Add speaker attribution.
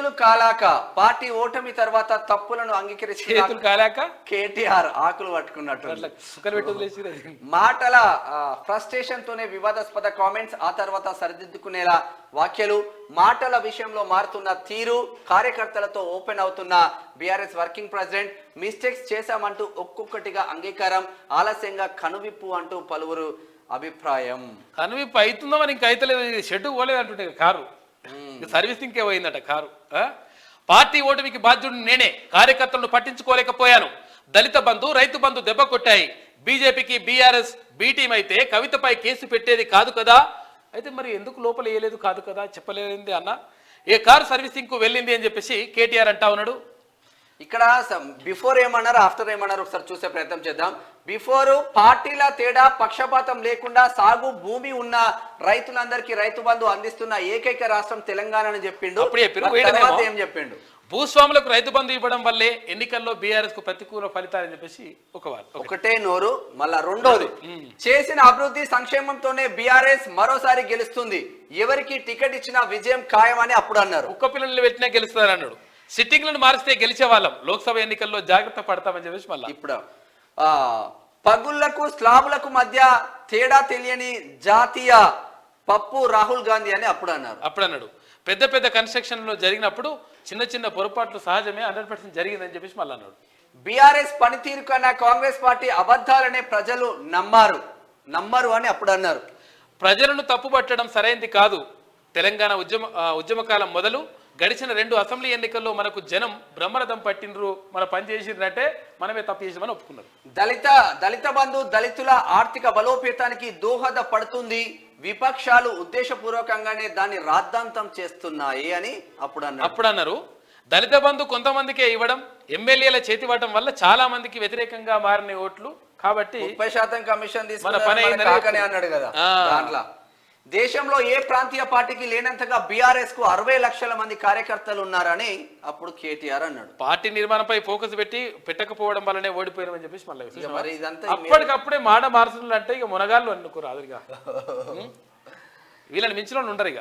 Speaker 1: చేతులు కాలాక పార్టీ ఓటమి తర్వాత తప్పులను అంగీకరించిన కేటీఆర్ ఆకులు పట్టుకున్నట్టు మాటల ఫ్రస్ట్రేషన్ తోనే వివాదాస్పద కామెంట్స్, ఆ తర్వాత సరిదిద్దుకునేలా వ్యాఖ్యలు, మాటల విషయంలో మారుతున్న తీరు, కార్యకర్తలతో ఓపెన్ అవుతున్న బీఆర్ఎస్ వర్కింగ్ ప్రెసిడెంట్, మిస్టేక్స్ చేశామంటూ ఒక్కొక్కటిగా అంగీకారం, ఆలస్యంగా కనువిప్పు అంటూ పలువురు అభిప్రాయం.
Speaker 2: కనువిప్పు అవుతుందో మరి ఇంకా అయితలేదు, షెడ్ పోలేదు అంటుంటే కారు సర్వీస్ ఇంకే పోయిందట కారు. పార్టీ ఓటమికి బాధ్యుడు నేనే, కార్యకర్తలను పట్టించుకోలేకపోయాను, దళిత బంధు రైతు బంధు దెబ్బ కొట్టాయి, బీజేపీకి బీఆర్ఎస్ బీ టీం అయితే కవితపై కేసు పెట్టేది కాదు కదా, అయితే మరి ఎందుకు లోపల వేయలేదు కాదు కదా చెప్పలేదండి అన్న, ఏ కారు సర్వీసింగ్ కు వెళ్ళింది అని చెప్పేసి కేటీఆర్ అంటా ఉన్నాడు.
Speaker 1: ఇక్కడ బిఫోర్ ఏమన్నారు ఆఫ్టర్ ఏమన్నారు ఒకసారి చూసే ప్రయత్నం చేద్దాం. బిఫోర్ పార్టీల తేడా పక్షపాతం లేకుండా సాగు భూమి ఉన్న రైతులందరికీ రైతు బంధు అందిస్తున్న ఏకైక రాష్ట్రం తెలంగాణ అని చెప్పిండు. ఏం చెప్పిండు?
Speaker 2: భూస్వాములకు రైతు బంధు ఇవ్వడం వల్లే ఎన్నికల్లో బీఆర్ఎస్ కు ప్రతికూల ఫలితాలని చెప్పేసి
Speaker 1: ఒకటే నోరు. మళ్ళా రెండోది, చేసిన అభివృద్ధి సంక్షేమంతోనే బీఆర్ఎస్ మరోసారి గెలుస్తుంది, ఎవరికి టికెట్ ఇచ్చినా విజయం ఖాయమని అప్పుడు అన్నారు.
Speaker 2: కుక్క పిల్లలు పెట్టినా గెలుస్తారు అన్నాడు. సిట్టింగ్లను మారిస్తే గెలిచే వాళ్ళం, లోక్సభ ఎన్నికల్లో జాగ్రత్త పడతామని చెప్పేసి మళ్ళీ
Speaker 1: ఇప్పుడు పగుళ్లకు స్లాబులకు మధ్య తేడా తెలియని జాతీయ పప్పు రాహుల్ గాంధీ అని అప్పుడు
Speaker 2: అన్నాడు. పెద్ద పెద్ద కన్స్ట్రక్షన్లో జరిగినప్పుడు చిన్న చిన్న పొరపాట్లు సహజమే, 100% జరిగిందని చెప్పేసి మళ్ళీ అన్నాడు.
Speaker 1: బీఆర్ఎస్ పనితీరు కన్నా కాంగ్రెస్ పార్టీ అబద్ధాలనే ప్రజలు నమ్మరు అని అప్పుడు అన్నారు.
Speaker 2: ప్రజలను తప్పుపట్టడం సరైనది కాదు, తెలంగాణ ఉద్యమకాలం మొదలు గడిచిన 2 అసెంబ్లీ ఎన్నికల్లో మనకు జనం బ్రహ్మరథం పట్టినరు, మన పని చేసినట్టే మనమే తప్పు చేసామని ఒప్పుకున్నారు.
Speaker 1: దళిత బంధు దళితుల ఆర్థిక బలోపేతానికి దోహద పడుతుంది, విపక్షాలు ఉద్దేశపూర్వకంగానే దాన్ని రాద్ధాంతం చేస్తున్నాయి అని
Speaker 2: అప్పుడు అన్నారు. దళిత బంధు కొంతమందికే ఇవ్వడం, ఎమ్మెల్యేల చేతివ్వడం వల్ల చాలా మందికి వ్యతిరేకంగా మారిన ఓట్లు, కాబట్టి
Speaker 1: 30% కమిషన్ తీసుకుని అన్నాడు కదా. దాంట్లో దేశంలో ఏ ప్రాంతీయ పార్టీకి లేనంతగా బీఆర్ఎస్ కు 60 లక్షల మంది కార్యకర్తలు ఉన్నారని అప్పుడు కేటీఆర్ అన్నాడు.
Speaker 2: పార్టీ నిర్మాణంపై ఫోకస్ పెట్టకపోవడం వల్లనే ఓడిపోయారని చెప్పేసి మళ్ళీ ఇదంతా అప్పటికప్పుడే మాట మార్చులు అంటే ఇక మునగాళ్ళు అనుకోరు అదిగా వీళ్ళని మించిన ఉండరు ఇక.